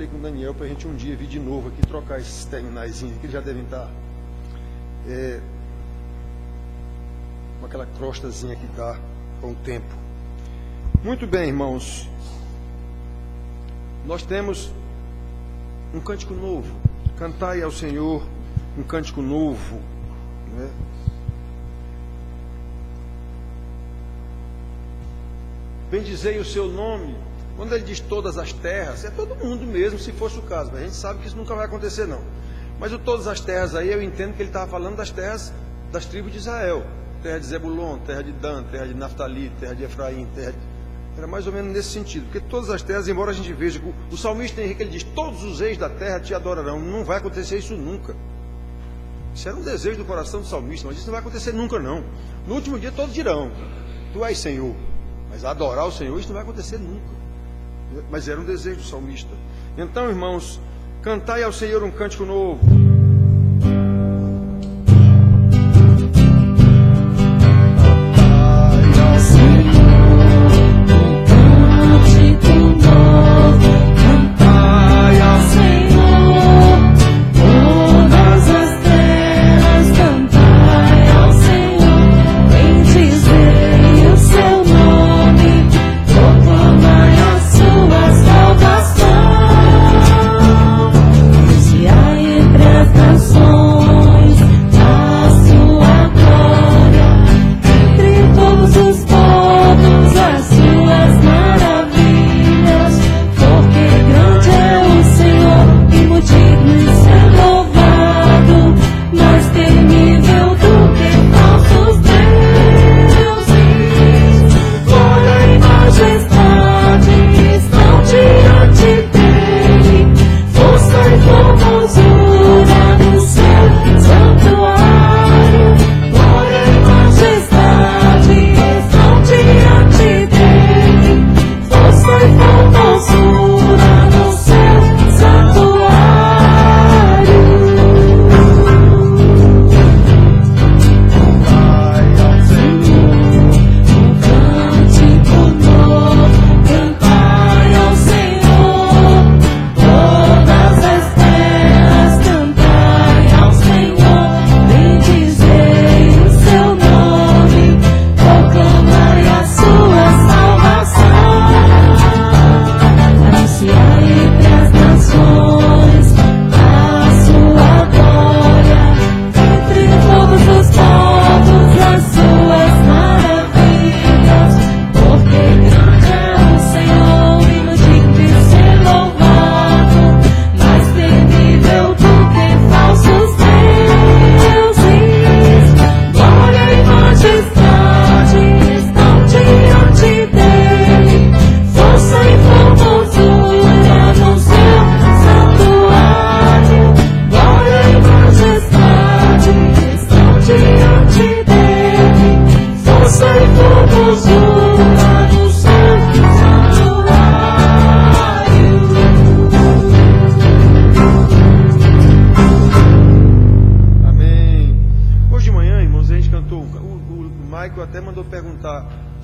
falei com o Daniel para a gente um dia vir de novo aqui trocar esses terminaizinhos que já devem estar com aquela crostazinha que dá com o tempo. Muito bem, irmãos. Nós temos um cântico novo. Cantai ao Senhor um cântico novo, né? Bendizei o seu nome. Quando ele diz todas as terras, é todo mundo mesmo, se fosse o caso. Mas a gente sabe que isso nunca vai acontecer, não. Mas o todas as terras aí, eu entendo que ele estava falando das terras das tribos de Israel. Terra de Zebulon, terra de Dan, terra de Naftali, terra de Efraim, Era mais ou menos nesse sentido. Porque todas as terras, embora a gente veja, o salmista Henrique, ele diz, todos os reis da terra te adorarão. Não vai acontecer isso nunca. Isso era um desejo do coração do salmista, mas isso não vai acontecer nunca, não. No último dia todos dirão, tu és Senhor. Mas adorar o Senhor, isso não vai acontecer nunca. Mas era um desejo do salmista. Então, irmãos, cantai ao Senhor um cântico novo.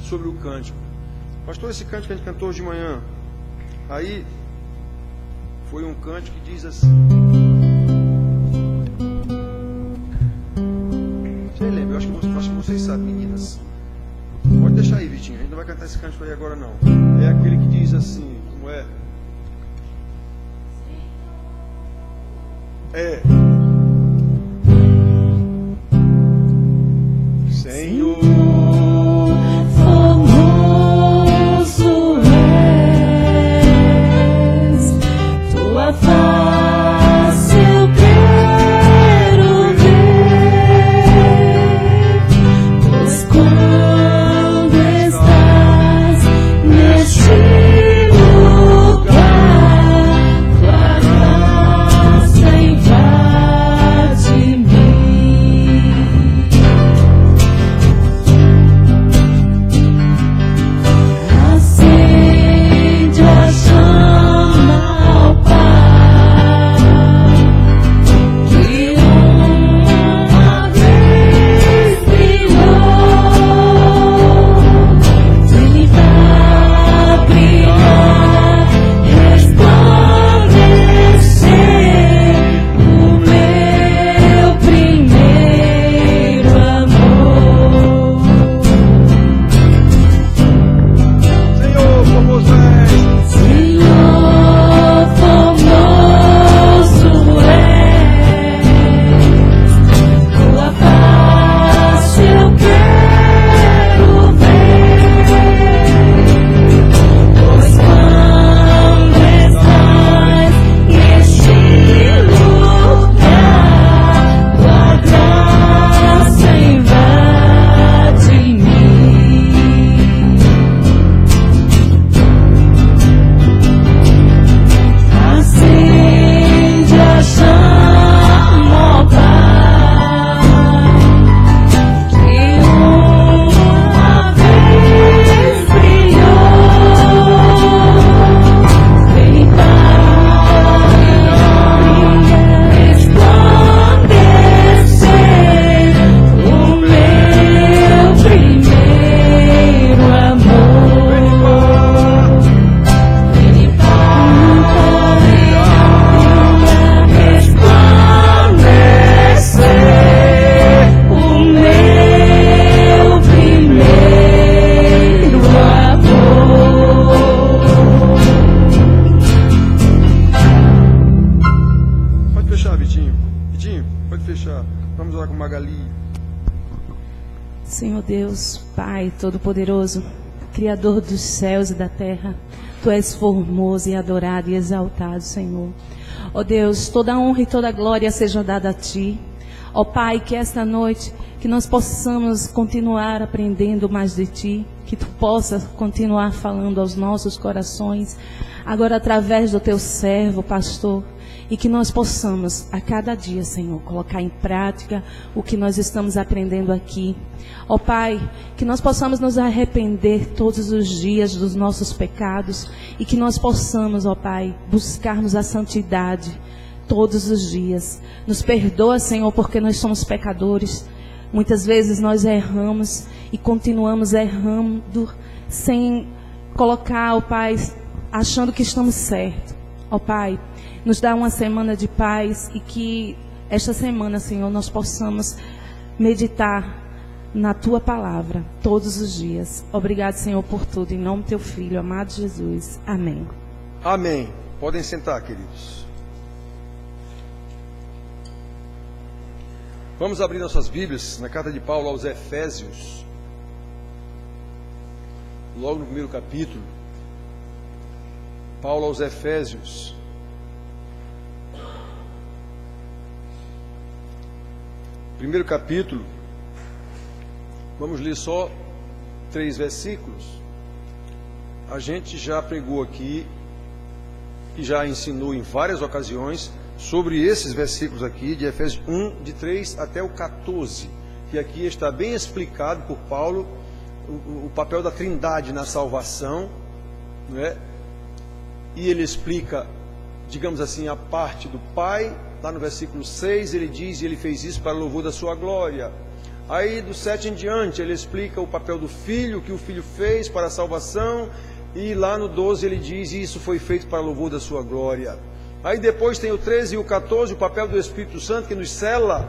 Sobre o cântico. Pastor, esse cântico que a gente cantou hoje de manhã, aí foi um cântico que diz assim. Você lembra? Eu acho que vocês sabem, meninas. Pode deixar aí, Vitinho. A gente não vai cantar esse cântico aí agora, não. É aquele que diz assim, como é? Senhor. Lugar, tua graça invade. orar com Magali. Senhor Deus, Pai Todo-Poderoso, Criador dos céus e da terra, Tu és formoso e adorado e exaltado, Senhor. Ó Deus, toda a honra e toda a glória seja dada a Ti. Ó Pai, que esta noite, que nós possamos continuar aprendendo mais de Ti, que Tu possas continuar falando aos nossos corações, agora através do Teu servo, pastor, e que nós possamos, a cada dia, Senhor, colocar em prática o que nós estamos aprendendo aqui. Ó Pai, que nós possamos nos arrepender todos os dias dos nossos pecados e que nós possamos, ó Pai, buscarmos a santidade todos os dias. Nos perdoa, Senhor, porque nós somos pecadores. Muitas vezes nós erramos e continuamos errando sem colocar, ó Pai, achando que estamos certos. Ó Pai, nos dá uma semana de paz e que esta semana, Senhor, nós possamos meditar na Tua palavra todos os dias. Obrigado, Senhor, por tudo. Em nome do Teu Filho, amado Jesus. Amém. Amém. Podem sentar, queridos. Vamos abrir nossas Bíblias na carta de Paulo aos Efésios. Logo no primeiro capítulo. Paulo aos Efésios. Primeiro capítulo. Vamos ler só 3 versículos. A gente já pregou aqui e já ensinou em várias ocasiões sobre esses versículos aqui, de Efésios 1, de 3 até o 14, que aqui está bem explicado por Paulo o papel da Trindade na salvação, não é? E ele explica, digamos assim, a parte do Pai. Lá no versículo 6 ele diz, e ele fez isso para louvor da sua glória. Aí do 7 em diante ele explica o papel do Filho, o que o Filho fez para a salvação. E lá no 12 ele diz, e isso foi feito para louvor da sua glória. Aí depois tem o 13 e o 14, o papel do Espírito Santo que nos sela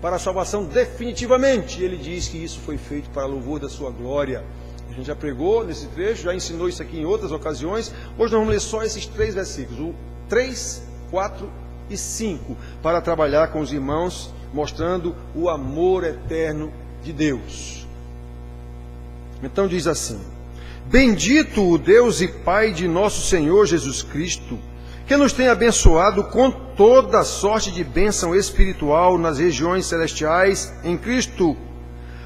para a salvação definitivamente. E ele diz que isso foi feito para louvor da sua glória. A gente já pregou nesse trecho, já ensinou isso aqui em outras ocasiões. Hoje nós vamos ler só esses 3 versículos, o 3, 4 e 5, para trabalhar com os irmãos, mostrando o amor eterno de Deus. Então diz assim: Bendito o Deus e Pai de nosso Senhor Jesus Cristo, que nos tem abençoado com toda sorte de bênção espiritual nas regiões celestiais em Cristo,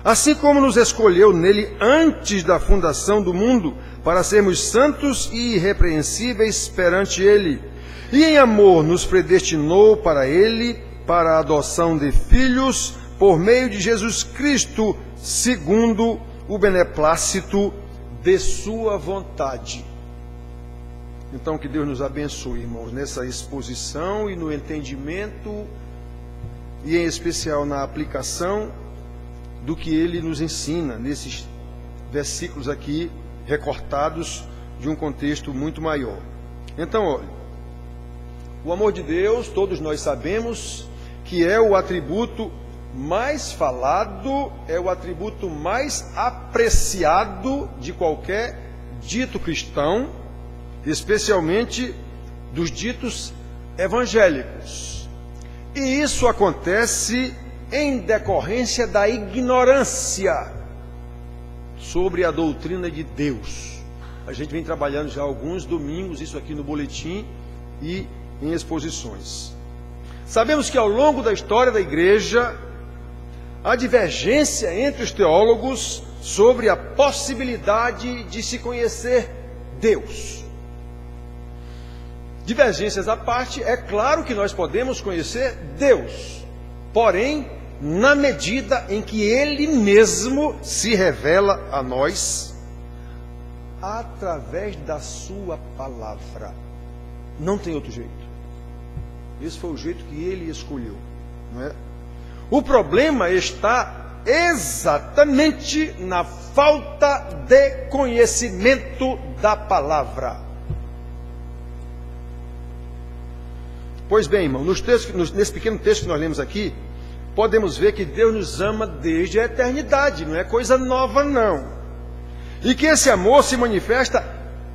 assim como nos escolheu nele antes da fundação do mundo, para sermos santos e irrepreensíveis perante ele, e em amor nos predestinou para ele, para a adoção de filhos, por meio de Jesus Cristo, segundo o beneplácito de sua vontade. Então que Deus nos abençoe, irmãos, nessa exposição e no entendimento, e em especial na aplicação do que ele nos ensina nesses versículos aqui recortados de um contexto muito maior. Então, olha, o amor de Deus, todos nós sabemos que é o atributo mais falado, é o atributo mais apreciado de qualquer dito cristão, especialmente dos ditos evangélicos. E isso acontece em decorrência da ignorância sobre a doutrina de Deus. A gente vem trabalhando já há alguns domingos isso aqui no boletim e em exposições. Sabemos que ao longo da história da igreja há divergência entre os teólogos sobre a possibilidade de se conhecer Deus. Divergências à parte, é claro que nós podemos conhecer Deus, porém, na medida em que Ele mesmo se revela a nós através da Sua palavra. Não tem outro jeito. Esse foi o jeito que Ele escolheu, não é? O problema está exatamente na falta de conhecimento da palavra. Pois bem, irmão, nesse pequeno texto que nós lemos aqui, podemos ver que Deus nos ama desde a eternidade, não é coisa nova não. E que esse amor se manifesta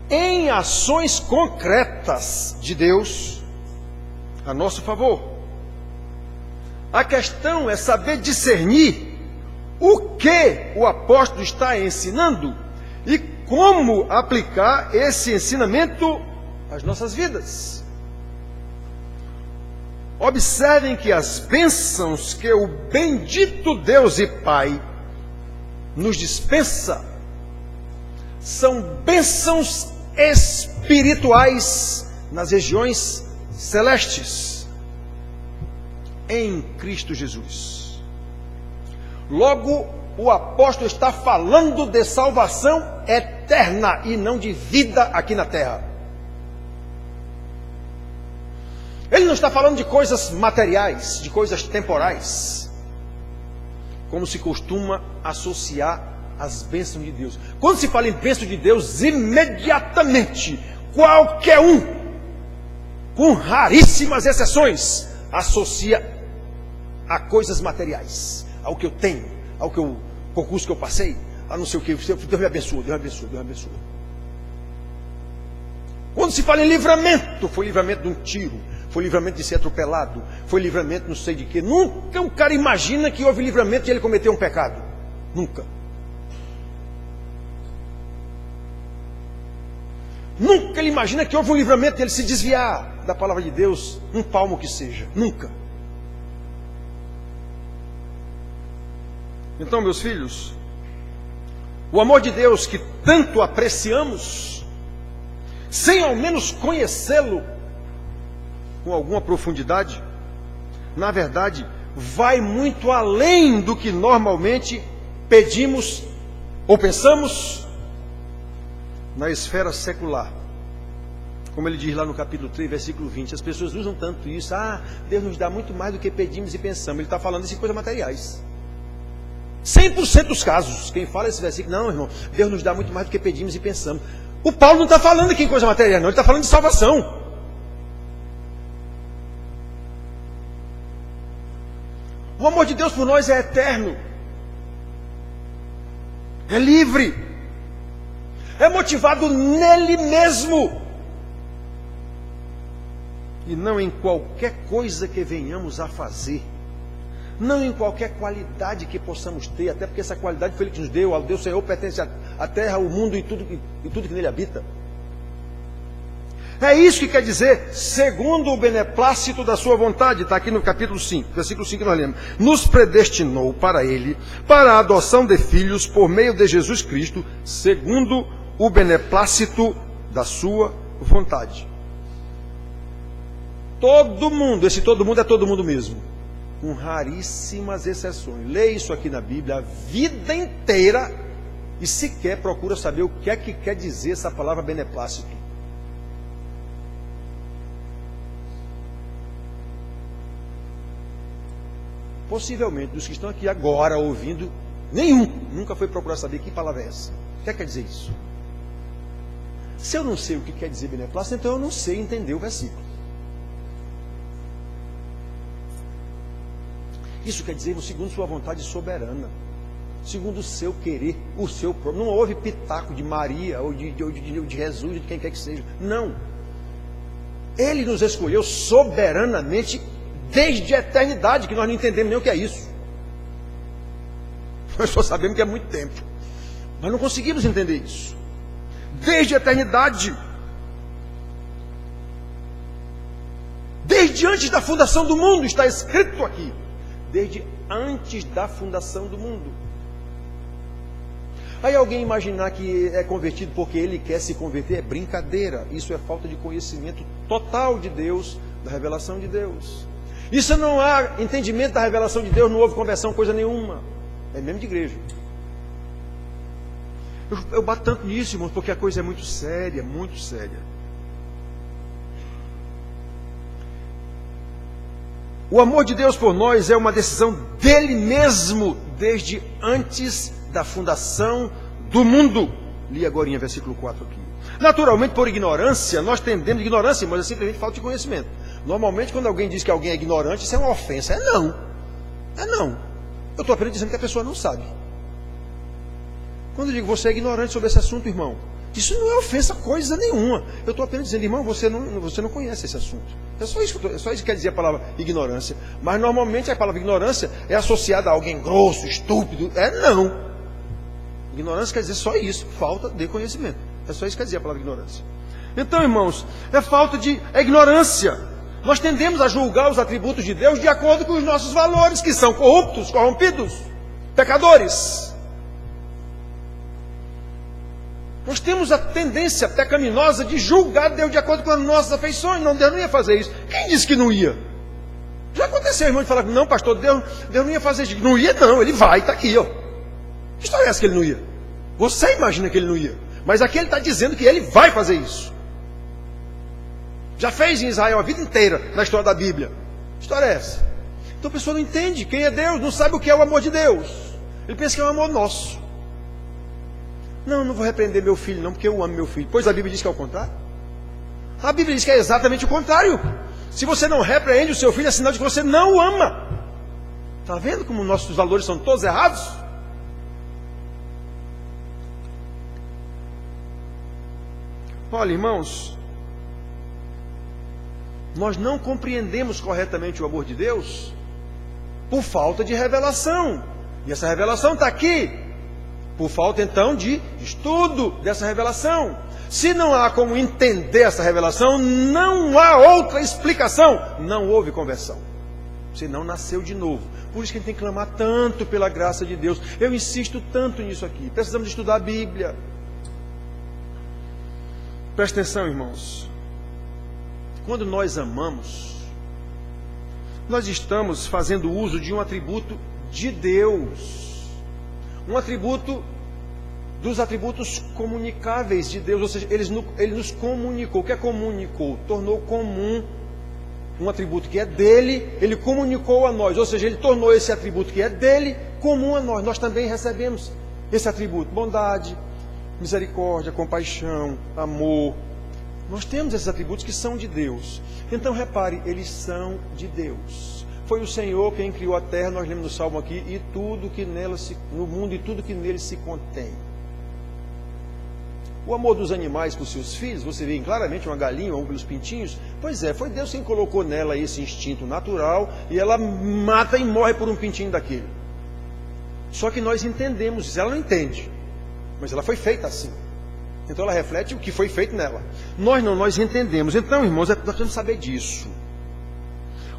em ações concretas de Deus a nosso favor. A questão é saber discernir o que o apóstolo está ensinando e como aplicar esse ensinamento às nossas vidas. Observem que as bênçãos que o bendito Deus e Pai nos dispensa são bênçãos espirituais nas regiões celestes, em Cristo Jesus. Logo, o apóstolo está falando de salvação eterna e não de vida aqui na terra. Ele não está falando de coisas materiais, de coisas temporais, como se costuma associar as bênçãos de Deus. Quando se fala em bênção de Deus, imediatamente, qualquer um, com raríssimas exceções, associa a coisas materiais, ao que eu tenho, ao que eu, concurso que eu passei, a não sei o que, Deus me abençoa, Deus me abençoa, Deus me abençoa. Quando se fala em livramento, foi livramento de um tiro, foi livramento de ser atropelado, foi livramento não sei de quê. Nunca um cara imagina que houve livramento e ele cometeu um pecado. Nunca. Nunca ele imagina que houve um livramento de ele se desviar da palavra de Deus, um palmo que seja. Nunca. Então, meus filhos, o amor de Deus que tanto apreciamos, sem ao menos conhecê-lo com alguma profundidade, na verdade, vai muito além do que normalmente pedimos ou pensamos na esfera secular. Como ele diz lá no capítulo 3, versículo 20, as pessoas usam tanto isso, Deus nos dá muito mais do que pedimos e pensamos. Ele está falando de coisas materiais. 100% dos casos, quem fala esse versículo, não, irmão, Deus nos dá muito mais do que pedimos e pensamos. O Paulo não está falando aqui em coisa material, não, ele está falando de salvação. O amor de Deus por nós é eterno, é livre, é motivado nele mesmo, e não em qualquer coisa que venhamos a fazer, não em qualquer qualidade que possamos ter, até porque essa qualidade foi Ele que nos deu. Ao Deus Senhor pertence a terra, o mundo e tudo que nele habita. É isso que quer dizer, segundo o beneplácito da sua vontade. Está aqui no capítulo 5, versículo 5 que nós lemos. Nos predestinou para Ele, para a adoção de filhos por meio de Jesus Cristo, segundo o beneplácito da sua vontade. Todo mundo, esse todo mundo é todo mundo mesmo, com raríssimas exceções. Lê isso aqui na Bíblia a vida inteira e sequer procura saber o que é que quer dizer essa palavra beneplácito. Possivelmente, dos que estão aqui agora ouvindo, nenhum nunca foi procurar saber que palavra é essa. O que quer dizer isso? Se eu não sei o que quer dizer beneplácito, então eu não sei entender o versículo. Isso quer dizer, segundo sua vontade soberana, segundo o seu querer, o seu próprio. Não houve pitaco de Maria, ou de Jesus, de quem quer que seja. Não. Ele nos escolheu soberanamente desde a eternidade, que nós não entendemos nem o que é isso. Nós só sabemos que é muito tempo. Mas não conseguimos entender isso. Desde a eternidade. Desde antes da fundação do mundo, está escrito aqui. Desde antes da fundação do mundo. Aí alguém imaginar que é convertido porque ele quer se converter, é brincadeira. Isso é falta de conhecimento total de Deus, da revelação de Deus. Isso não há entendimento da revelação de Deus, não houve conversão, coisa nenhuma. É mesmo de igreja. Eu bato tanto nisso, irmãos, porque a coisa é muito séria, muito séria. O amor de Deus por nós é uma decisão dele mesmo, desde antes da fundação do mundo. Li agora em versículo 4 aqui. Naturalmente, por ignorância, nós tendemos ignorância, mas é simplesmente falta de conhecimento. Normalmente, quando alguém diz que alguém é ignorante, isso é uma ofensa. É não. É não. Eu estou apenas dizendo que a pessoa não sabe. Quando eu digo você é ignorante sobre esse assunto, irmão, Isso não é ofensa coisa nenhuma. Eu estou apenas dizendo, irmão, você não conhece esse assunto. É só isso que quer dizer a palavra ignorância. Mas normalmente a palavra ignorância é associada a alguém grosso, estúpido. Não. Ignorância quer dizer só isso, falta de conhecimento. É só isso que quer dizer a palavra ignorância. Então, irmãos, é ignorância. Nós tendemos a julgar os atributos de Deus de acordo com os nossos valores, que são corruptos, corrompidos, pecadores. Nós temos a tendência pecaminosa de julgar Deus de acordo com as nossas afeições. Não, Deus não ia fazer isso. Quem disse que não ia? Já aconteceu, irmão, de falar, não, pastor, Deus não ia fazer isso. Não ia, não, ele vai, está aqui, ó. Que história é essa que ele não ia? Você imagina que ele não ia. Mas aqui ele está dizendo que ele vai fazer isso. Já fez em Israel a vida inteira na história da Bíblia. Que história é essa? Então a pessoa não entende quem é Deus, não sabe o que é o amor de Deus. Ele pensa que é um amor nosso. Não vou repreender meu filho não, porque eu amo meu filho. Pois a Bíblia diz que é o contrário. A Bíblia diz que é exatamente o contrário. Se você não repreende o seu filho, é sinal de que você não o ama. Está vendo como nossos valores são todos errados? Olha, irmãos, nós não compreendemos corretamente o amor de Deus por falta de revelação. E essa revelação está aqui. Por falta, então, de estudo dessa revelação. Se não há como entender essa revelação, não há outra explicação. Não houve conversão. Você não nasceu de novo. Por isso que a gente tem que clamar tanto pela graça de Deus. Eu insisto tanto nisso aqui. Precisamos estudar a Bíblia. Presta atenção, irmãos. Quando nós amamos, nós estamos fazendo uso de um atributo de Deus. Um atributo dos atributos comunicáveis de Deus, ou seja, ele nos comunicou. O que é comunicou? Tornou comum um atributo que é dele, ele comunicou a nós, ou seja, ele tornou esse atributo que é dele comum a nós. Nós também recebemos esse atributo: bondade, misericórdia, compaixão, amor. Nós temos esses atributos que são de Deus. Então repare, eles são de Deus. Foi o Senhor quem criou a terra, nós lemos no Salmo aqui, e tudo que nela no mundo e tudo que nele se contém. O amor dos animais por seus filhos, você vê claramente uma galinha ou pelos pintinhos. Pois é, foi Deus quem colocou nela esse instinto natural, e ela mata e morre por um pintinho daquele. Só que nós entendemos isso, ela não entende, mas ela foi feita assim. Então ela reflete o que foi feito nela. Nós entendemos. Então, irmãos, nós precisamos saber disso.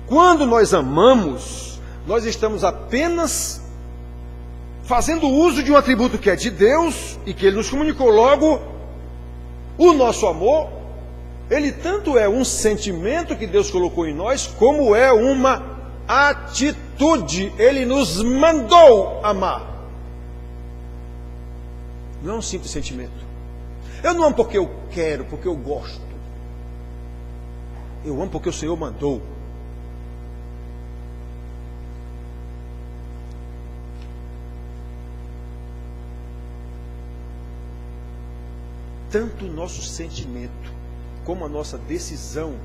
Quando nós amamos, nós estamos apenas fazendo uso de um atributo que é de Deus e que Ele nos comunicou. Logo, o nosso amor, ele tanto é um sentimento que Deus colocou em nós, como é uma atitude. Ele nos mandou amar. Não é um simples sentimento. Eu não amo porque eu quero, porque eu gosto. Eu amo porque o Senhor mandou. Tanto o nosso sentimento como a nossa decisão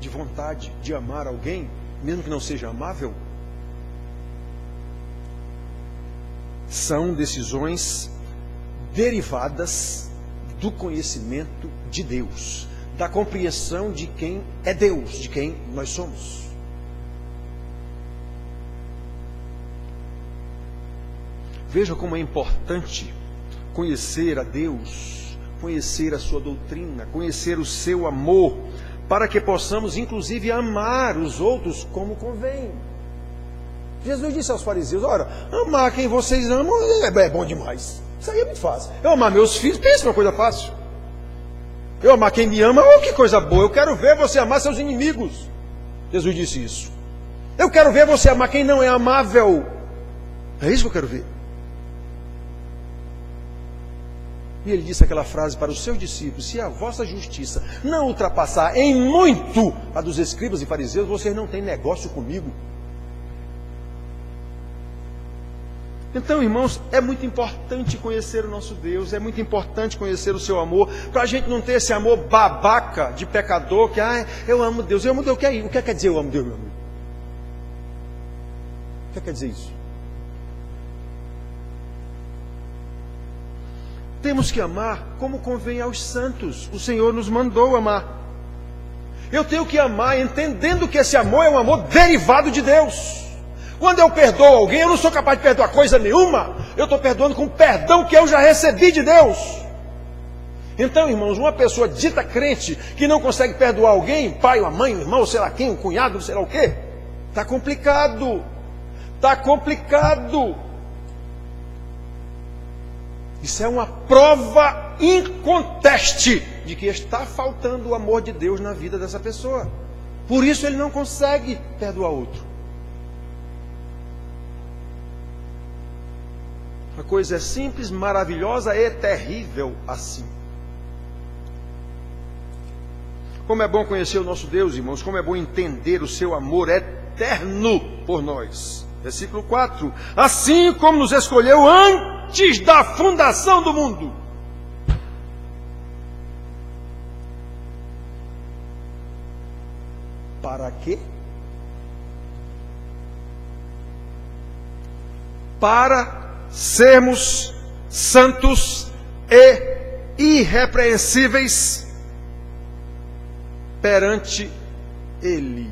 de vontade de amar alguém, mesmo que não seja amável, são decisões derivadas do conhecimento de Deus, da compreensão de quem é Deus, de quem nós somos. Veja como é importante conhecer a Deus, conhecer a sua doutrina, conhecer o seu amor, para que possamos inclusive amar os outros como convém. Jesus disse aos fariseus: ora, amar quem vocês amam é bom demais. Isso aí é muito fácil. Eu amar meus filhos, pensa uma coisa fácil. Eu amar quem me ama, oh, que coisa boa. Eu quero ver você amar seus inimigos. Jesus disse isso. Eu quero ver você amar quem não é amável. É isso que eu quero ver. E ele disse aquela frase para os seus discípulos: se a vossa justiça não ultrapassar em muito a dos escribas e fariseus, vocês não têm negócio comigo. Então, irmãos, é muito importante conhecer o nosso Deus, é muito importante conhecer o seu amor, para a gente não ter esse amor babaca de pecador, que eu amo Deus, o que quer dizer eu amo Deus, meu amigo? O que quer dizer isso? temos que amar como convém aos santos. O Senhor nos mandou amar. Eu tenho que amar entendendo que esse amor é um amor derivado de Deus. Quando eu perdoo alguém, eu não sou capaz de perdoar coisa nenhuma. Eu estou perdoando com o perdão que eu já recebi de Deus. Então, irmãos, uma pessoa dita crente que não consegue perdoar alguém, pai, a mãe, o irmão, sei lá quem, o cunhado, sei lá o quê, está complicado. Está complicado. Isso é uma prova inconteste de que está faltando o amor de Deus na vida dessa pessoa. Por isso ele não consegue perdoar outro. A coisa é simples, maravilhosa e terrível assim. Como é bom conhecer o nosso Deus, irmãos, como é bom entender o seu amor eterno por nós. Versículo 4. Assim como nos escolheu antes da fundação do mundo. Para quê? Para sermos santos e irrepreensíveis perante Ele.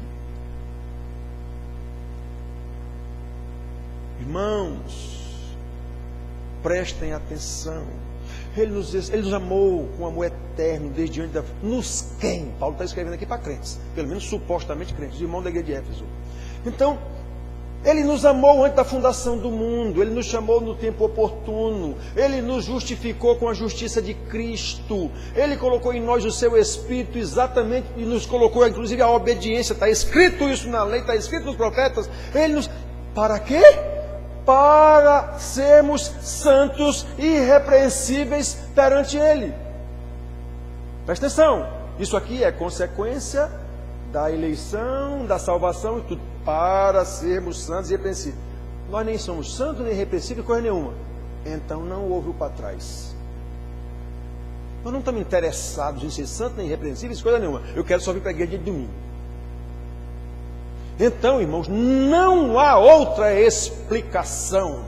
Irmãos, prestem atenção. Ele nos amou com amor eterno desde antes da... Nos quem? Paulo está escrevendo aqui para crentes, pelo menos supostamente crentes, irmão da igreja de Éfeso. Então, Ele nos amou antes da fundação do mundo. Ele nos chamou no tempo oportuno. Ele nos justificou com a justiça de Cristo. Ele colocou em nós o seu Espírito exatamente, e nos colocou inclusive a obediência. Está escrito isso na lei, está escrito nos profetas. Ele nos... Para quê? Para sermos santos e irrepreensíveis perante Ele. Presta atenção, isso aqui é consequência da eleição, da salvação e tudo, para sermos santos e irrepreensíveis. Nós nem somos santos nem irrepreensíveis, coisa nenhuma. Então não houve o para trás. Nós não estamos interessados em ser santos nem irrepreensíveis, coisa nenhuma. Eu quero só vir para a igreja de domingo. Então, irmãos, não há outra explicação.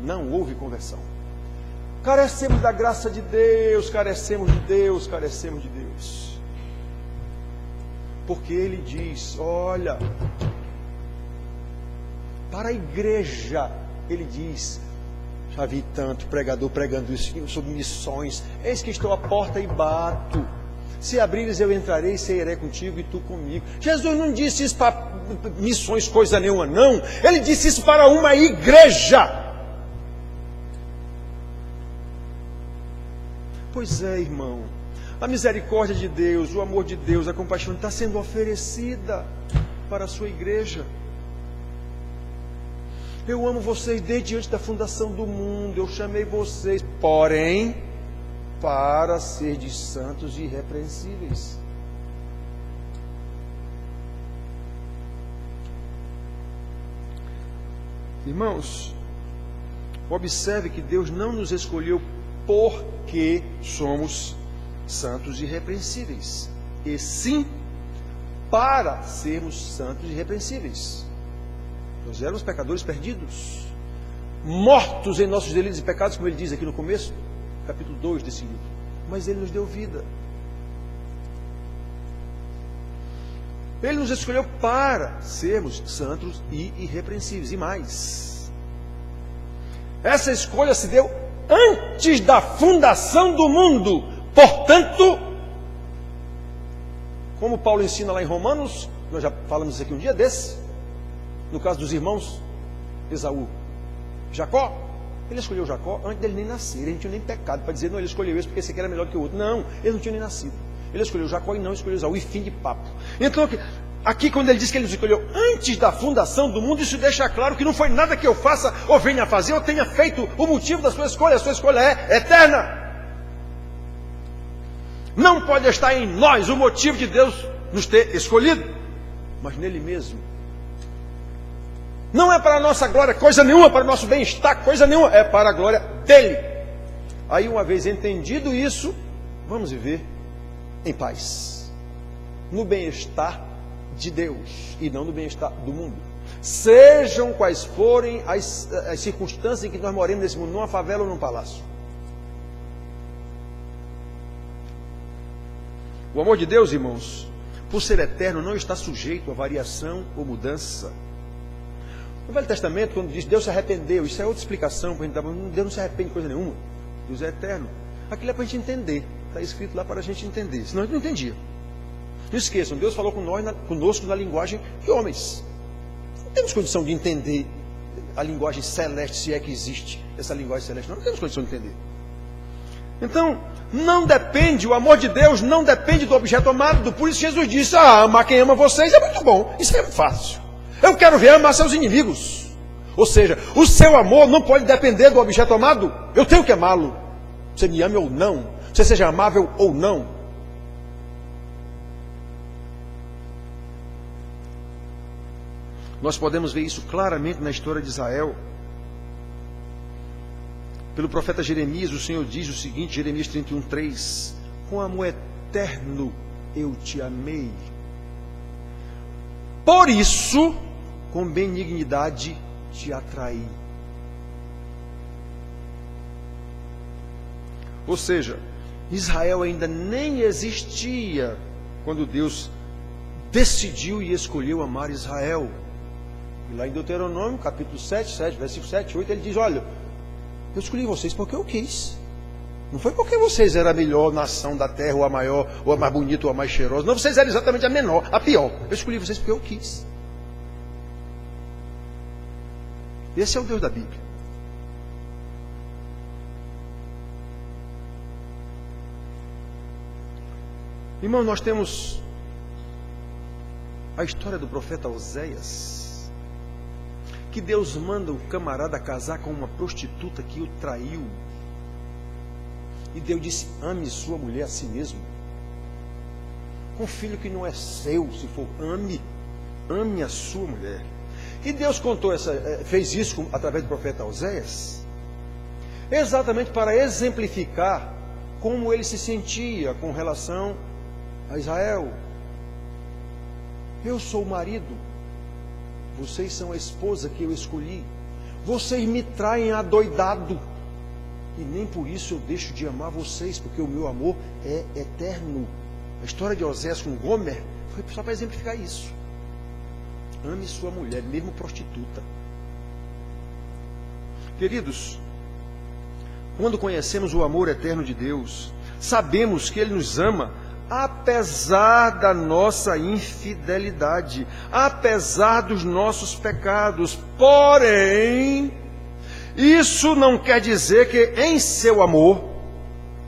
Não houve conversão. Carecemos da graça de Deus, carecemos de Deus, carecemos de Deus. Porque Ele diz, olha, para a igreja, Ele diz, já vi tanto pregador pregando isso sobre missões, eis que estou à porta e bato. Se abrires eu entrarei, cearei contigo e tu comigo. Jesus não disse isso para missões, coisa nenhuma, não. Ele disse isso para uma igreja. Pois é, irmão. A misericórdia de Deus, o amor de Deus, a compaixão está sendo oferecida para a sua igreja. Eu amo vocês desde antes da fundação do mundo. Eu chamei vocês, porém, para serdes santos e irrepreensíveis. Irmãos, observe que Deus não nos escolheu porque somos santos e irrepreensíveis, e sim para sermos santos e irrepreensíveis. Nós éramos pecadores perdidos, mortos em nossos delitos e pecados, como ele diz aqui no começo, capítulo 2 desse livro. Mas Ele nos deu vida. Ele nos escolheu para sermos santos e irrepreensíveis. E mais, essa escolha se deu antes da fundação do mundo. Portanto, como Paulo ensina lá em Romanos, nós já falamos isso aqui um dia desse, no caso dos irmãos Esaú, Jacó, ele escolheu Jacó antes dele nem nascer. Ele não tinha nem pecado para dizer, não, ele escolheu esse porque esse aqui era melhor que o outro. Não, ele não tinha nem nascido. Ele escolheu Jacó e não escolheu Esaú, e fim de papo. Então, aqui quando ele diz que ele nos escolheu antes da fundação do mundo, isso deixa claro que não foi nada que eu faça ou venha a fazer ou tenha feito o motivo da sua escolha. A sua escolha é eterna. Não pode estar em nós o motivo de Deus nos ter escolhido, mas nele mesmo. Não é para a nossa glória, coisa nenhuma, para o nosso bem-estar, coisa nenhuma, é para a glória dele. Aí, uma vez entendido isso, vamos viver em paz, no bem-estar de Deus e não no bem-estar do mundo. Sejam quais forem as circunstâncias em que nós moremos nesse mundo, numa favela ou num palácio. O amor de Deus, irmãos, por ser eterno, não está sujeito a variação ou mudança. No Velho Testamento, quando diz Deus se arrependeu, isso é outra explicação para a gente dar. Deus não se arrepende de coisa nenhuma. Deus é eterno. Aquilo é para a gente entender. Está escrito lá para a gente entender. Senão a gente não entendia. Não esqueçam, Deus falou conosco na linguagem de homens. Não temos condição de entender a linguagem celeste, se é que existe essa linguagem celeste. Não temos condição de entender. Então, não depende, o amor de Deus não depende do objeto amado. Por isso Jesus disse, amar quem ama vocês é muito bom. Isso é fácil. Eu quero ver amar seus inimigos. Ou seja, o seu amor não pode depender do objeto amado. Eu tenho que amá-lo. Você me ame ou não. Você seja amável ou não. Nós podemos ver isso claramente na história de Israel. Pelo profeta Jeremias, o Senhor diz o seguinte, Jeremias 31:3: com amor eterno eu te amei. Por isso, com benignidade te atraí. Ou seja, Israel ainda nem existia quando Deus decidiu e escolheu amar Israel. E lá em Deuteronômio, capítulo 7, versículo 7, 8, ele diz, olha, eu escolhi vocês porque eu quis. Não foi porque vocês eram a melhor nação da terra, ou a maior, ou a mais bonita, ou a mais cheirosa. Não, vocês eram exatamente a menor, a pior. Eu escolhi vocês porque eu quis. Esse é o Deus da Bíblia. Irmão, nós temos a história do profeta Oséias, que Deus manda o camarada casar com uma prostituta que o traiu. E Deus disse, ame sua mulher a si mesmo. Com um filho que não é seu, se for, ame a sua mulher. E Deus fez isso através do profeta Oséias, exatamente para exemplificar como ele se sentia com relação a Israel. Eu sou o marido, vocês são a esposa que eu escolhi. Vocês me traem adoidado, e nem por isso eu deixo de amar vocês, porque o meu amor é eterno. A história de Oséias com Gomer foi só para exemplificar isso. Ame sua mulher, mesmo prostituta. Queridos, quando conhecemos o amor eterno de Deus, sabemos que Ele nos ama apesar da nossa infidelidade, apesar dos nossos pecados. Porém, isso não quer dizer que em seu amor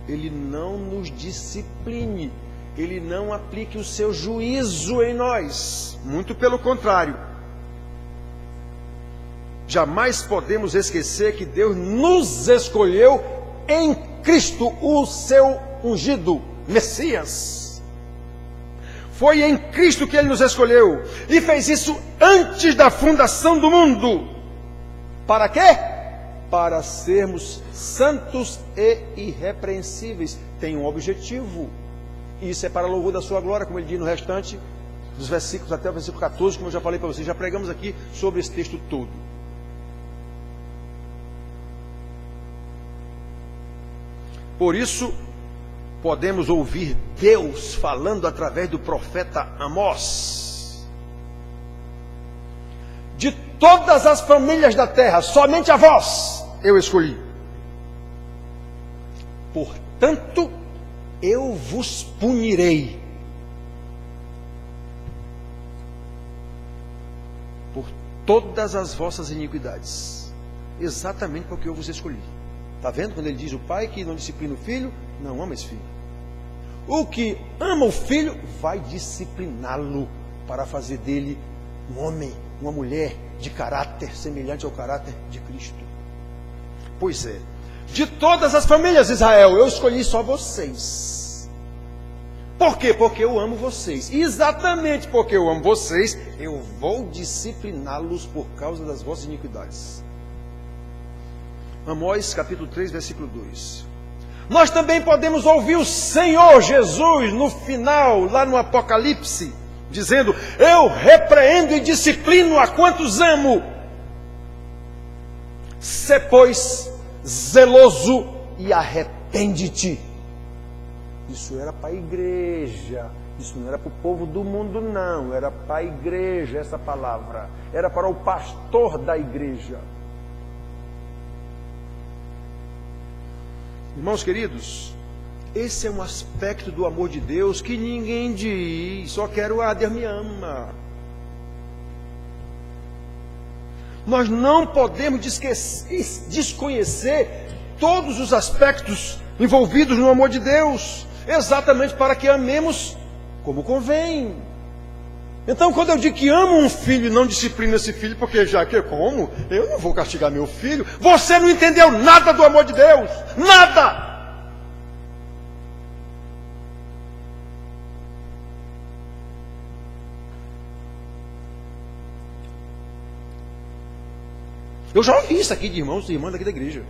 Ele não nos discipline, Ele não aplique o seu juízo em nós. Muito pelo contrário. Jamais podemos esquecer que Deus nos escolheu em Cristo, o seu ungido, Messias. Foi em Cristo que Ele nos escolheu. E fez isso antes da fundação do mundo. Para quê? Para sermos santos e irrepreensíveis. Tem um objetivo. E isso é para louvor da sua glória, como ele diz no restante dos versículos, até o versículo 14, como eu já falei para vocês. Já pregamos aqui sobre esse texto todo. Por isso, podemos ouvir Deus falando através do profeta Amós. De todas as famílias da terra, somente a vós eu escolhi. Portanto, eu vos punirei por todas as vossas iniquidades. Exatamente porque eu vos escolhi. Está vendo quando ele diz o pai que não disciplina o filho, não ama esse filho. O que ama o filho vai discipliná-lo para fazer dele um homem, uma mulher de caráter semelhante ao caráter de Cristo. Pois é, de todas as famílias de Israel, eu escolhi só vocês. Por quê? Porque eu amo vocês. E exatamente porque eu amo vocês, eu vou discipliná-los por causa das vossas iniquidades. Amós capítulo 3, versículo 2. Nós também podemos ouvir o Senhor Jesus no final, lá no Apocalipse, dizendo, eu repreendo e disciplino a quantos amo. Sê, pois, zeloso e arrepende-te. Isso era para a igreja. Isso não era para o povo do mundo, não. Era para a igreja essa palavra. Era para o pastor da igreja. Irmãos queridos, esse é um aspecto do amor de Deus que ninguém diz. Só quero, Deus me ama. Nós não podemos desconhecer todos os aspectos envolvidos no amor de Deus, exatamente para que amemos como convém. Então, quando eu digo que amo um filho e não disciplino esse filho, porque já que como? Eu não vou castigar meu filho. Você não entendeu nada do amor de Deus. Nada! Eu já ouvi isso aqui de irmãos e irmãs daqui da igreja.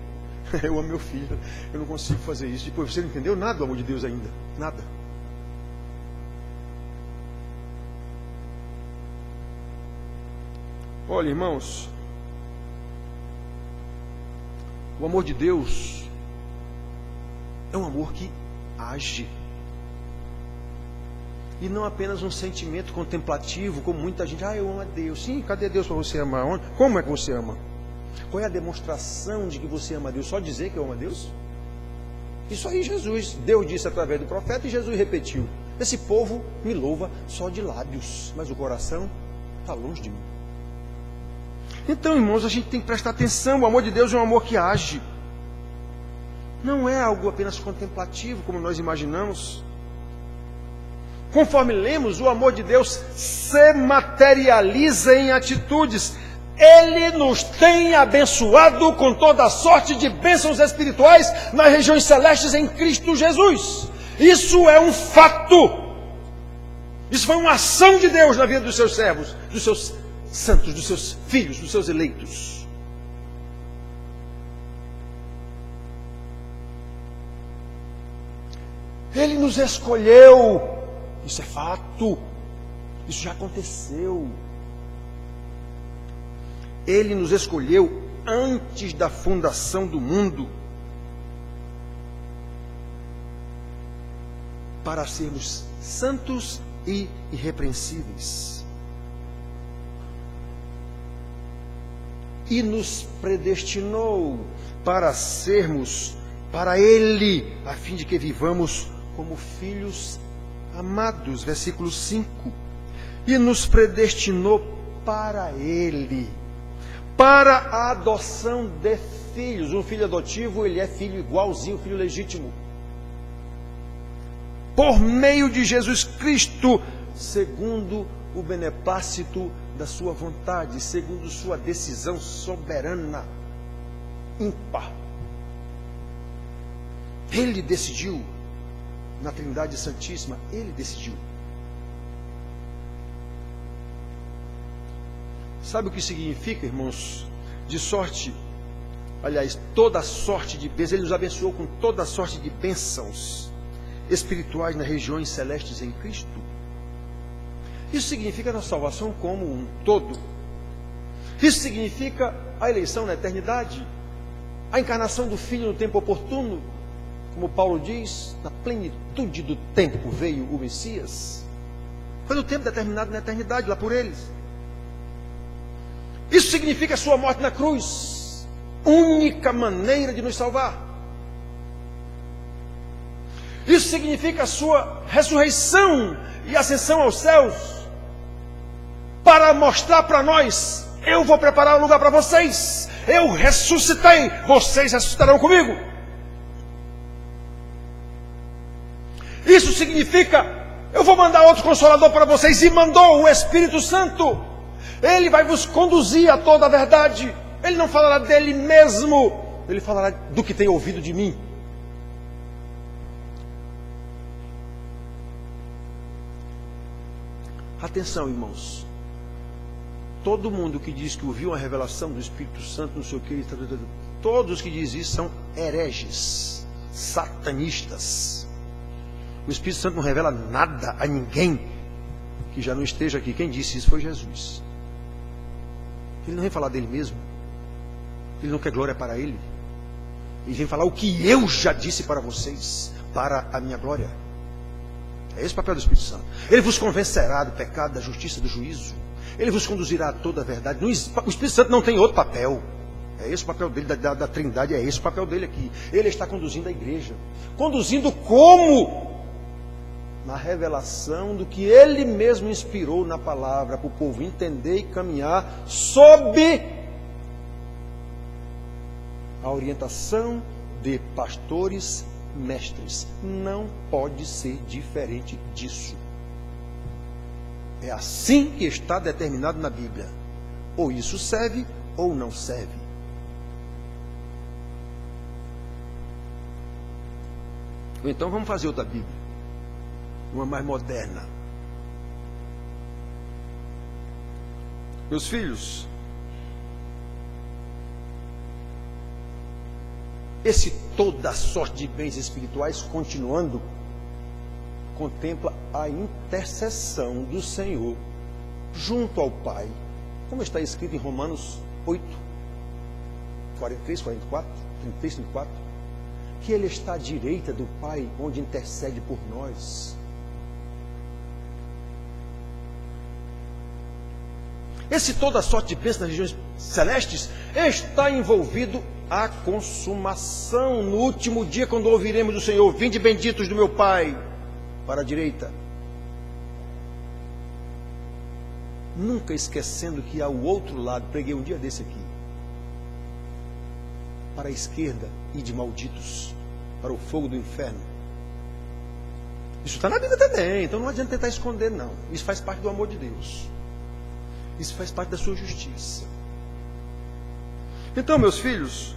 Eu amo meu filho, eu não consigo fazer isso. Depois você não entendeu nada do amor de Deus ainda. Nada. Olha, irmãos, o amor de Deus é um amor que age. E não apenas um sentimento contemplativo, como muita gente, eu amo a Deus. Sim, cadê Deus para você amar? Como é que você ama? Qual é a demonstração de que você ama a Deus? Só dizer que eu amo a Deus? Isso aí Jesus, Deus disse através do profeta e Jesus repetiu. Esse povo me louva só de lábios, mas o coração está longe de mim. Então, irmãos, a gente tem que prestar atenção. O amor de Deus é um amor que age. Não é algo apenas contemplativo, como nós imaginamos. Conforme lemos, o amor de Deus se materializa em atitudes. Ele nos tem abençoado com toda a sorte de bênçãos espirituais nas regiões celestes em Cristo Jesus. Isso é um fato. Isso foi uma ação de Deus na vida dos seus servos, dos seus santos, dos seus filhos, dos seus eleitos. Ele nos escolheu. Isso é fato. Isso já aconteceu. Ele nos escolheu antes da fundação do mundo para sermos santos e irrepreensíveis. E nos predestinou para sermos para Ele, a fim de que vivamos como filhos amados. Versículo 5. E nos predestinou para Ele, para a adoção de filhos. Um filho adotivo, ele é filho igualzinho, filho legítimo. Por meio de Jesus Cristo, segundo o beneplácito da sua vontade, segundo sua decisão soberana, ímpar. Ele decidiu, na Trindade Santíssima, Ele decidiu. Sabe o que significa, irmãos? De sorte, aliás, toda sorte de bênçãos. Ele nos abençoou com toda sorte de bênçãos espirituais nas regiões celestes em Cristo. Isso significa a nossa salvação como um todo. Isso significa a eleição na eternidade, a encarnação do Filho no tempo oportuno, como Paulo diz, na plenitude do tempo veio o Messias. Foi no tempo determinado na eternidade, lá por eles. Isso significa a sua morte na cruz, única maneira de nos salvar. Isso significa a sua ressurreição e ascensão aos céus, para mostrar para nós: eu vou preparar um lugar para vocês, eu ressuscitei, vocês ressuscitarão comigo. Isso significa: eu vou mandar outro Consolador para vocês, e mandou o Espírito Santo. Ele vai vos conduzir a toda a verdade. Ele não falará dele mesmo, ele falará do que tem ouvido de mim. Atenção, irmãos. Todo mundo que diz que ouviu uma revelação do Espírito Santo, não sei o que, todos que dizem isso são hereges, satanistas. O Espírito Santo não revela nada a ninguém que já não esteja aqui. Quem disse isso foi Jesus. Ele não vem falar dele mesmo. Ele não quer glória para ele. Ele vem falar o que eu já disse para vocês, para a minha glória. É esse o papel do Espírito Santo. Ele vos convencerá do pecado, da justiça, do juízo. Ele vos conduzirá a toda a verdade. O Espírito Santo não tem outro papel. É esse o papel dele, da Trindade, é esse o papel dele aqui. Ele está conduzindo a igreja. Conduzindo como? Na revelação do que ele mesmo inspirou na palavra, para o povo entender e caminhar sob a orientação de pastores mestres. Não pode ser diferente disso. É assim que está determinado na Bíblia. Ou isso serve ou não serve. Ou então vamos fazer outra Bíblia, uma mais moderna. Meus filhos, esse toda sorte de bens espirituais, continuando, contempla a intercessão do Senhor junto ao Pai, como está escrito em Romanos 8, 43, 44, 33, 34, que Ele está à direita do Pai, onde intercede por nós. Esse toda sorte de bênçãos nas regiões celestes está envolvido a consumação no último dia, quando ouviremos do Senhor: vinde benditos do meu Pai, para a direita. Nunca esquecendo que ao outro lado, preguei um dia desse aqui, para a esquerda e de malditos, para o fogo do inferno. Isso está na Bíblia também, então não adianta tentar esconder, não. Isso faz parte do amor de Deus. Isso faz parte da sua justiça. Então, meus filhos,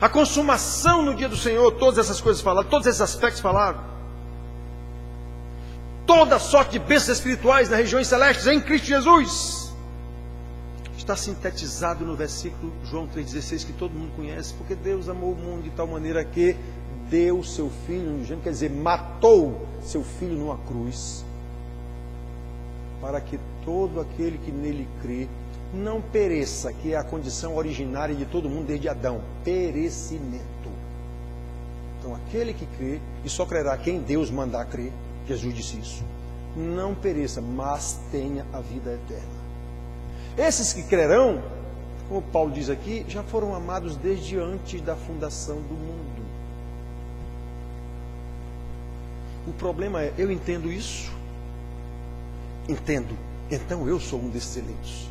a consumação no dia do Senhor, todas essas coisas faladas, todos esses aspectos falados, toda sorte de bênçãos espirituais nas regiões celestes em Cristo Jesus, está sintetizado no versículo João 3,16, que todo mundo conhece: porque Deus amou o mundo de tal maneira que deu seu Filho unigênito, quer dizer, matou seu Filho numa cruz, para que todo aquele que nele crê não pereça, que é a condição originária de todo mundo desde Adão, perecimento. Então aquele que crê, e só crerá quem Deus mandar crer, Jesus disse isso, não pereça, mas tenha a vida eterna. Esses que crerão, como Paulo diz aqui, já foram amados desde antes da fundação do mundo. O problema é: eu entendo isso? Entendo. Então eu sou um desses eleitos.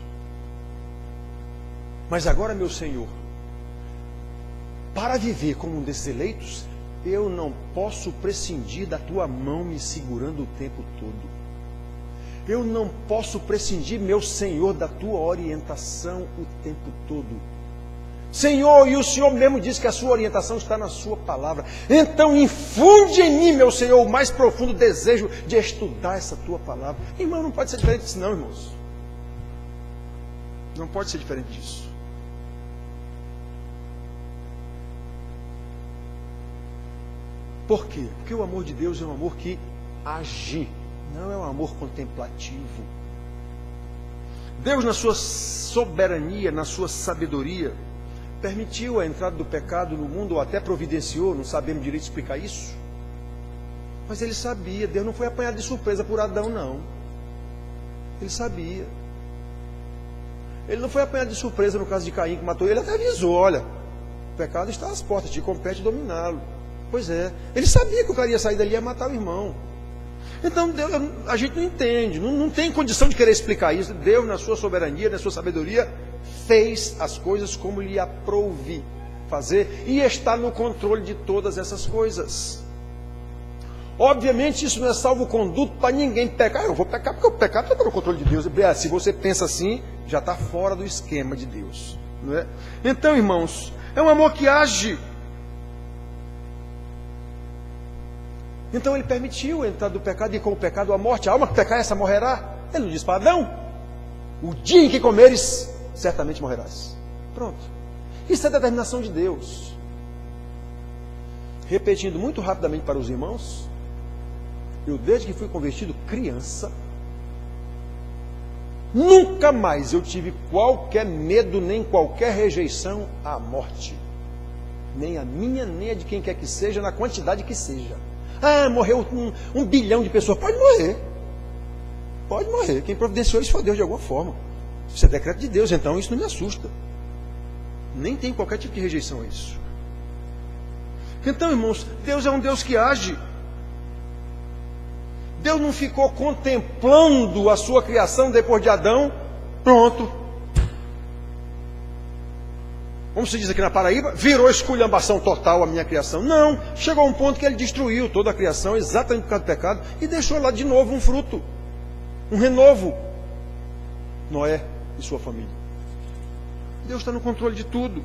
Mas agora, meu Senhor, para viver como um desses eleitos, eu não posso prescindir da tua mão me segurando o tempo todo. Eu não posso prescindir, meu Senhor, da tua orientação o tempo todo. Senhor, e o Senhor mesmo diz que a sua orientação está na sua palavra. Então infunde em mim, meu Senhor, o mais profundo desejo de estudar essa tua palavra. Irmão, não pode ser diferente disso não, irmãos. Não pode ser diferente disso. Por quê? Porque o amor de Deus é um amor que age, não é um amor contemplativo. Deus, na sua soberania, na sua sabedoria, permitiu a entrada do pecado no mundo, ou até providenciou, não sabemos direito explicar isso. Mas Ele sabia, Deus não foi apanhado de surpresa por Adão, não. Ele sabia. Ele não foi apanhado de surpresa no caso de Caim, que matou ele, até avisou: olha, o pecado está às portas, te compete dominá-lo. Pois é, ele sabia que o cara ia sair dali e ia matar o irmão. Então Deus, a gente não entende, não tem condição de querer explicar isso. Deus, na sua soberania, na sua sabedoria, fez as coisas como lhe aprouve fazer, e está no controle de todas essas coisas. Obviamente isso não é salvo-conduto para ninguém pecar. Eu vou pecar porque o pecado está no controle de Deus. Se você pensa assim, já está fora do esquema de Deus, não é? Então, irmãos, é um amor que age. Então Ele permitiu a entrada do pecado, e com o pecado a morte. A alma que pecar, essa morrerá. Ele não disse para Adão: o dia em que comeres, certamente morrerás. Pronto. Isso é a determinação de Deus. Repetindo muito rapidamente para os irmãos, eu, desde que fui convertido criança, nunca mais eu tive qualquer medo, nem qualquer rejeição à morte. Nem a minha, nem a de quem quer que seja, na quantidade que seja. Ah, morreu um bilhão de pessoas. Pode morrer. Pode morrer. Quem providenciou isso foi Deus de alguma forma. Isso é decreto de Deus, então isso não me assusta. Nem tem qualquer tipo de rejeição a isso. Então, irmãos, Deus é um Deus que age. Deus não ficou contemplando a sua criação depois de Adão. Pronto. Como se diz aqui na Paraíba, virou esculhambação total a minha criação. Não, chegou a um ponto que ele destruiu toda a criação, exatamente por causa do pecado, e deixou lá de novo um fruto, um renovo. Noé e sua família. Deus está no controle de tudo.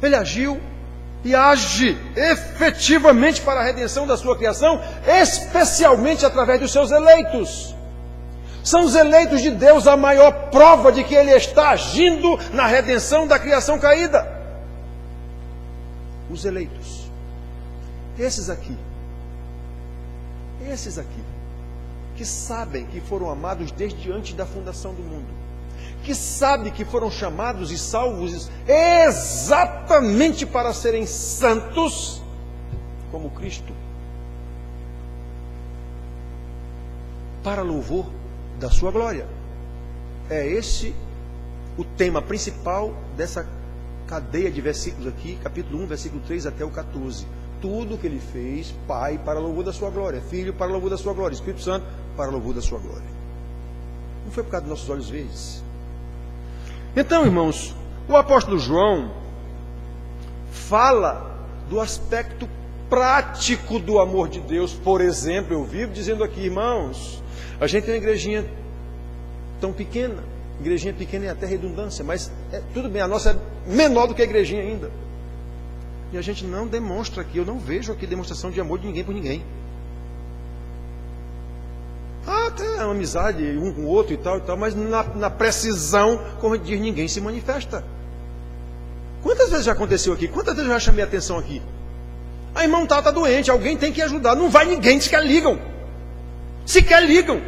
Ele agiu e age efetivamente para a redenção da sua criação, especialmente através dos seus eleitos. São os eleitos de Deus a maior prova de que Ele está agindo na redenção da criação caída. Os eleitos. Esses aqui, que sabem que foram amados desde antes da fundação do mundo, que sabem que foram chamados e salvos exatamente para serem santos, como Cristo, para louvor da sua glória. É esse o tema principal dessa cadeia de versículos aqui, capítulo 1, versículo 3 até o 14. Tudo que ele fez, Pai, para louvor da sua glória, Filho, para louvor da sua glória, Espírito Santo, para louvor da sua glória. Não foi por causa dos nossos olhos verdes. Então, irmãos, o apóstolo João fala do aspecto prático do amor de Deus. Por exemplo, eu vivo dizendo aqui, irmãos, a gente tem uma igrejinha tão pequena. Igrejinha pequena é até redundância, mas tudo bem, a nossa é menor do que a igrejinha ainda. E a gente não demonstra aqui, eu não vejo aqui demonstração de amor de ninguém por ninguém. Até uma amizade um com o outro e tal, mas na precisão, como diz, ninguém se manifesta. Quantas vezes já aconteceu aqui? Quantas vezes eu já chamei a atenção aqui? A irmã tal está doente, alguém tem que ajudar. Não vai ninguém, sequer ligam. Sequer ligam.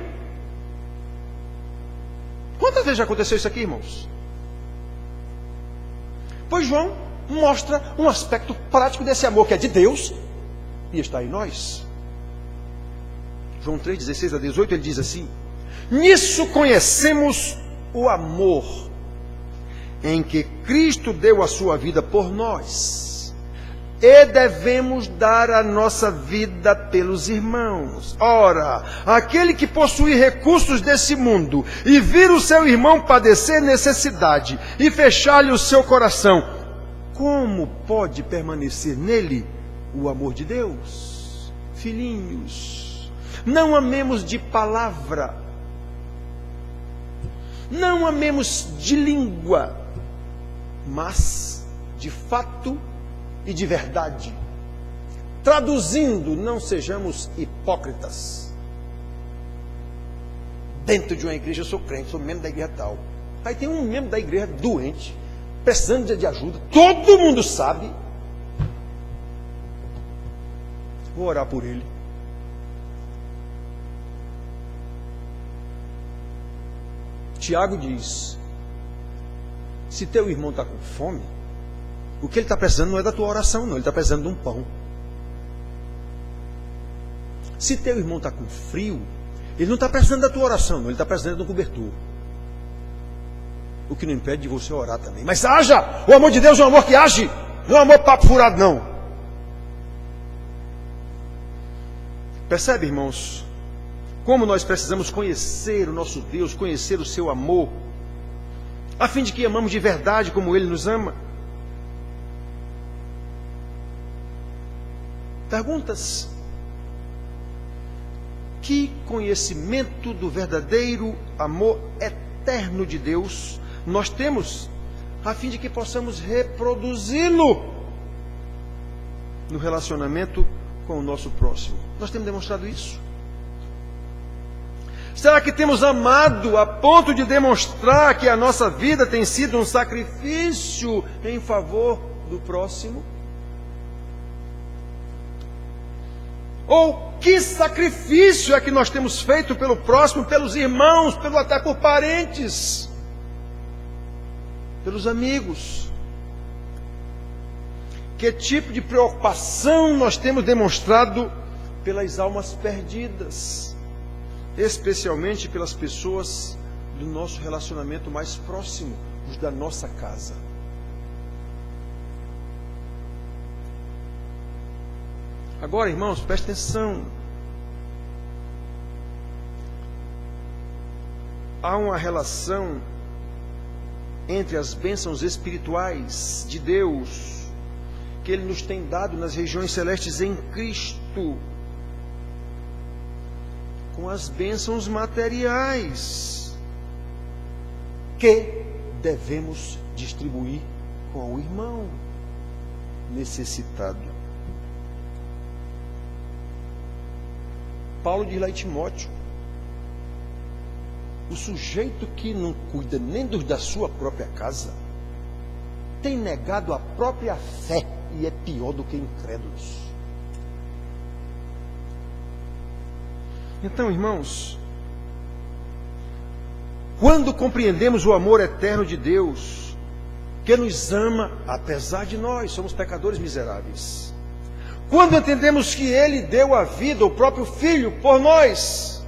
Quantas vezes já aconteceu isso aqui, irmãos? Pois João mostra um aspecto prático desse amor que é de Deus e está em nós. João 3, 16 a 18, ele diz assim: nisso conhecemos o amor em que Cristo deu a sua vida por nós. E devemos dar a nossa vida pelos irmãos. Ora, aquele que possui recursos desse mundo e vir o seu irmão padecer necessidade e fechar-lhe o seu coração, como pode permanecer nele o amor de Deus? Filhinhos, não amemos de palavra, não amemos de língua, mas de fato e de verdade. Traduzindo, não sejamos hipócritas. Dentro de uma igreja eu sou crente, sou membro da igreja tal. Aí tem um membro da igreja doente, precisando de ajuda, todo mundo sabe. Vou orar por ele. Tiago diz: se teu irmão está com fome, o que ele está precisando não é da tua oração, não. Ele está precisando de um pão. Se teu irmão está com frio, ele não está precisando da tua oração, não. Ele está precisando de um cobertor. O que não impede de você orar também. Mas haja! O amor de Deus é um amor que age. Não é um amor papo furado, não. Percebe, irmãos? Como nós precisamos conhecer o nosso Deus, conhecer o seu amor, a fim de que amamos de verdade como Ele nos ama. Perguntas: que conhecimento do verdadeiro amor eterno de Deus nós temos, a fim de que possamos reproduzi-lo no relacionamento com o nosso próximo? Nós temos demonstrado isso? Será que temos amado a ponto de demonstrar que a nossa vida tem sido um sacrifício em favor do próximo? Ou que sacrifício é que nós temos feito pelo próximo, pelos irmãos, até por parentes, pelos amigos? Que tipo de preocupação nós temos demonstrado pelas almas perdidas, especialmente pelas pessoas do nosso relacionamento mais próximo, os da nossa casa. Agora, irmãos, preste atenção. Há uma relação entre as bênçãos espirituais de Deus que Ele nos tem dado nas regiões celestes em Cristo, com as bênçãos materiais que devemos distribuir com o irmão necessitado. Paulo diz lá em Timóteo: o sujeito que não cuida nem dos da sua própria casa tem negado a própria fé e é pior do que incrédulos. Então, irmãos, quando compreendemos o amor eterno de Deus, que nos ama apesar de nós somos pecadores miseráveis, quando entendemos que Ele deu a vida, o próprio Filho, por nós,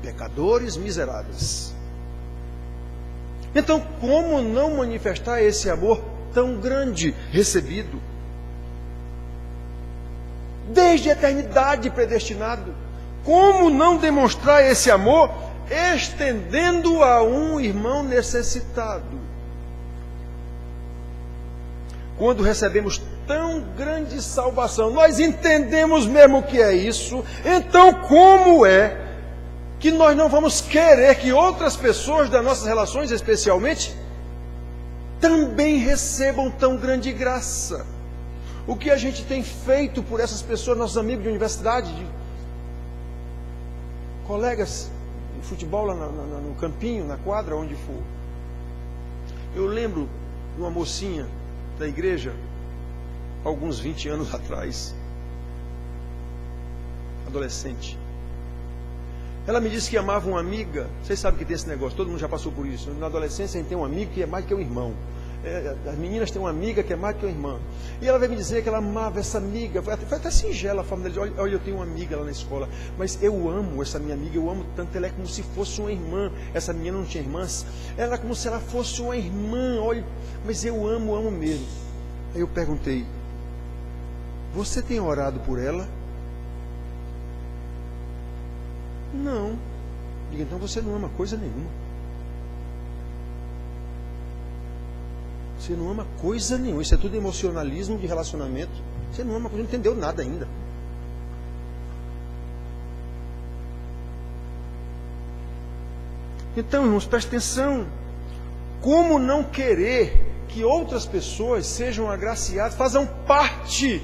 pecadores miseráveis, então como não manifestar esse amor tão grande recebido desde a eternidade predestinado? Como não demonstrar esse amor estendendo a um irmão necessitado? Quando recebemos tão grande salvação, nós entendemos mesmo o que é isso. Então, como é que nós não vamos querer que outras pessoas das nossas relações, especialmente, também recebam tão grande graça? O que a gente tem feito por essas pessoas, nossos amigos de universidade, de colegas de futebol lá no campinho, na quadra, onde for. Eu lembro de uma mocinha da igreja, alguns 20 anos atrás, adolescente. Ela me disse que amava uma amiga. Vocês sabem que tem esse negócio, todo mundo já passou por isso. Na adolescência a gente tem um amigo que é mais que um irmão. As meninas têm uma amiga que é mais que uma irmã. E ela vai me dizer que ela amava essa amiga. Foi até singela a forma dela dizer: olha, eu tenho uma amiga lá na escola, mas eu amo essa minha amiga, eu amo tanto, ela é como se fosse uma irmã. Essa menina não tinha irmãs, ela é como se ela fosse uma irmã. Olha, mas eu amo mesmo. Aí eu perguntei: você tem orado por ela? Não. Diga, então você não ama coisa nenhuma. Você não ama coisa nenhuma. Isso é tudo emocionalismo de relacionamento. Você não ama coisa, não entendeu nada ainda. Então, irmãos, preste atenção. Como não querer que outras pessoas sejam agraciadas, façam parte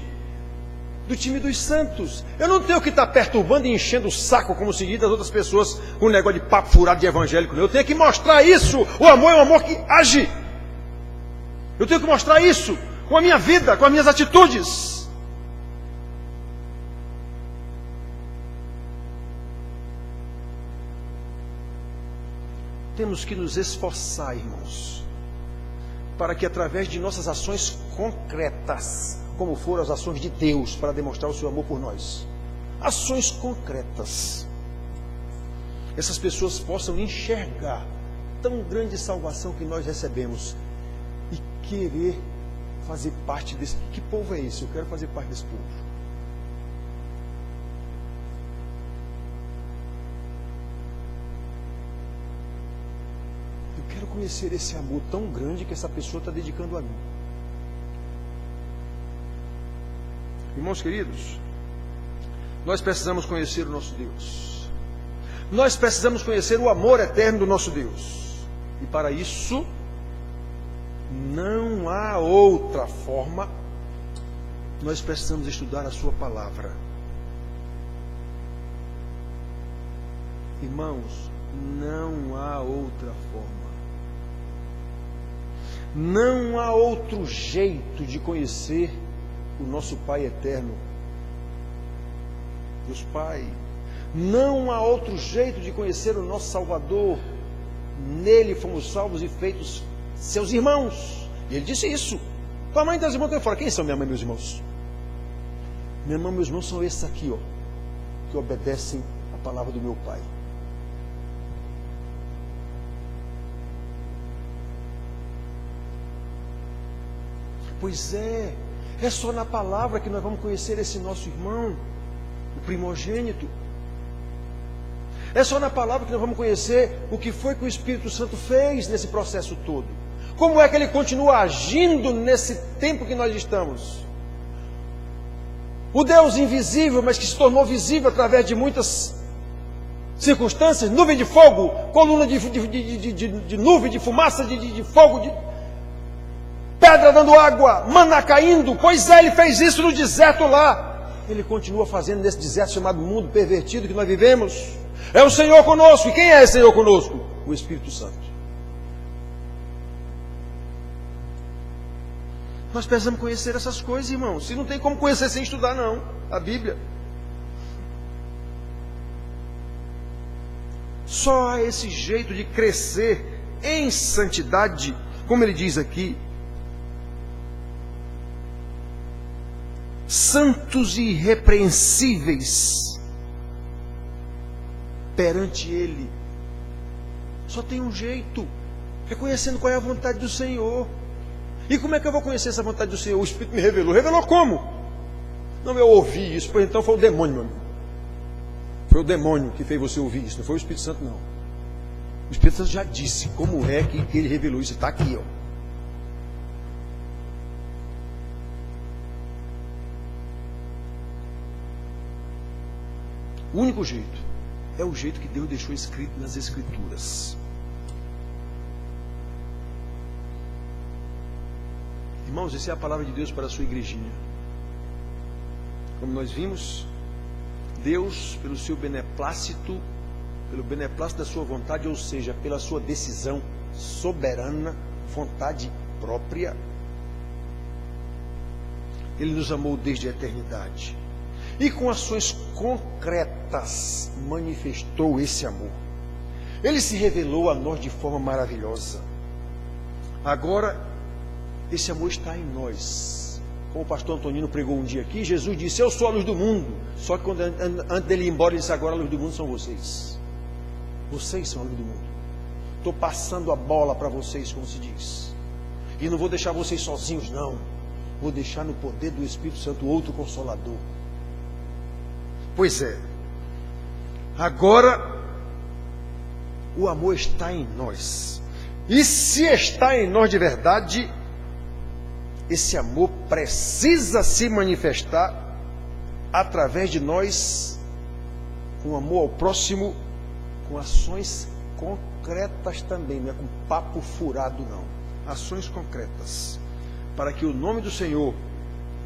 do time dos santos? Eu não tenho que estar perturbando e enchendo o saco como seguido das outras pessoas com um negócio de papo furado de evangélico. Eu tenho que mostrar isso. O amor é um amor que age. Eu tenho que mostrar isso com a minha vida, com as minhas atitudes. Temos que nos esforçar, irmãos, para que através de nossas ações concretas, como foram as ações de Deus para demonstrar o seu amor por nós, ações concretas, essas pessoas possam enxergar tão grande salvação que nós recebemos e querer fazer parte desse. Que povo é esse? Eu quero fazer parte desse povo. Eu quero conhecer esse amor tão grande que essa pessoa está dedicando a mim. Irmãos queridos, nós precisamos conhecer o nosso Deus. Nós precisamos conhecer o amor eterno do nosso Deus. E para isso, não há outra forma. Nós precisamos estudar a sua palavra. Irmãos, não há outra forma. Não há outro jeito de conhecer o nosso Pai eterno, Deus Pai. Não há outro jeito de conhecer o nosso Salvador. Nele fomos salvos e feitos seus irmãos. E ele disse isso. Tua mãe e teus irmãos estão fora. Quem são minha mãe e meus irmãos? Minha mãe e meus irmãos são esses aqui, ó, que obedecem a palavra do meu Pai. Pois é só na palavra que nós vamos conhecer esse nosso irmão, o primogênito. É só na palavra que nós vamos conhecer o que foi que o Espírito Santo fez nesse processo todo. Como é que ele continua agindo nesse tempo que nós estamos? O Deus invisível, mas que se tornou visível através de muitas circunstâncias, nuvem de fogo, coluna de nuvem, de fumaça, de fogo, de pedra dando água, maná caindo. Pois é, ele fez isso no deserto lá. Ele continua fazendo nesse deserto chamado mundo pervertido que nós vivemos. É o Senhor conosco. E quem é esse Senhor conosco? O Espírito Santo. Nós precisamos conhecer essas coisas, irmãos. Se não tem como conhecer sem estudar, não, a Bíblia. Só há esse jeito de crescer em santidade, como ele diz aqui, santos e irrepreensíveis perante Ele. Só tem um jeito, é conhecendo qual é a vontade do Senhor. E como é que eu vou conhecer essa vontade do Senhor? O Espírito me revelou. Revelou como? Não, eu ouvi isso, pois então foi o demônio, meu amigo. Foi o demônio que fez você ouvir isso, não foi o Espírito Santo, não. O Espírito Santo já disse como é que ele revelou isso. Está aqui, ó. O único jeito é o jeito que Deus deixou escrito nas Escrituras. Irmãos, essa é a palavra de Deus para a sua igrejinha. Como nós vimos, Deus, pelo seu beneplácito, pelo beneplácito da sua vontade, ou seja, pela sua decisão soberana, vontade própria, Ele nos amou desde a eternidade. E com ações concretas manifestou esse amor. Ele se revelou a nós de forma maravilhosa. Agora, esse amor está em nós. Como o pastor Antonino pregou um dia aqui, Jesus disse: eu sou a luz do mundo. Só que antes dele ir embora, ele disse: agora a luz do mundo são vocês. Vocês são a luz do mundo. Estou passando a bola para vocês, como se diz. E não vou deixar vocês sozinhos, não. Vou deixar no poder do Espírito Santo outro Consolador. Pois é. Agora, o amor está em nós. E se está em nós de verdade, esse amor precisa se manifestar através de nós, com amor ao próximo, com ações concretas também, não é com papo furado, não. Ações concretas, para que o nome do Senhor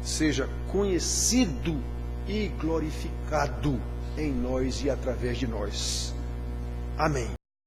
seja conhecido e glorificado em nós e através de nós. Amém.